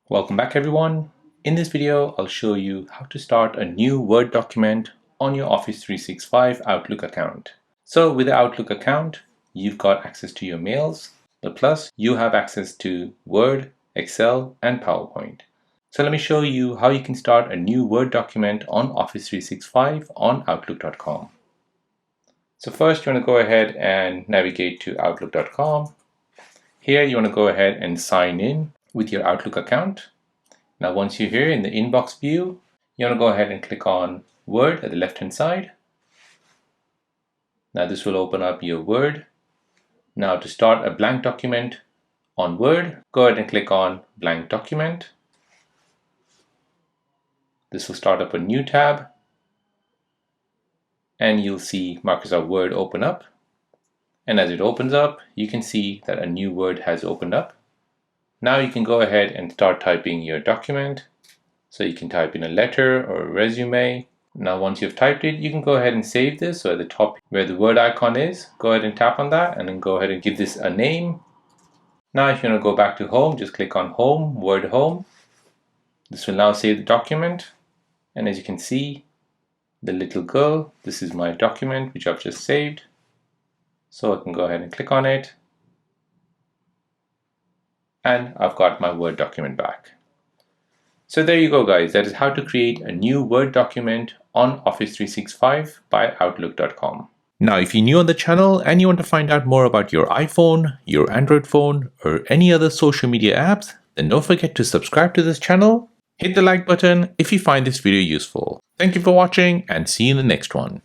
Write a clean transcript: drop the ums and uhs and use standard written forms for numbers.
Welcome back everyone. In this video, I'll show you how to start a new Word document on your Office 365 Outlook account. So with the Outlook account, you've got access to your mails, but plus you have access to Word, Excel, and PowerPoint. So let me show you how you can start a new Word document on Office 365 on Outlook.com. So first you want to go ahead and navigate to Outlook.com. Here you want to go ahead and sign in with your Outlook account. Now once you're here in the inbox view, you want to go ahead and click on Word at the left hand side. Now this will open up your Word. Now to start a blank document on Word, go ahead and click on Blank Document. This will start up a new tab and you'll see Microsoft Word open up. And as it opens up, you can see that a new Word has opened up. Now you can go ahead and start typing your document. So you can type in a letter or a resume. Now once you've typed it, you can go ahead and save this. So at the top where the Word icon is, go ahead and tap on that and then go ahead and give this a name. Now if you want to go back to home, just click on Home, Word Home. This will now save the document. And as you can see, the little girl, this is my document which I've just saved. So I can go ahead and click on it. And I've got my Word document back. So there you go guys, that is how to create a new Word document on Office 365 by Outlook.com. Now if you're new on the channel and you want to find out more about your iPhone, your Android phone, or any other social media apps, then don't forget to subscribe to this channel, hit the like button if you find this video useful. Thank you for watching and see you in the next one.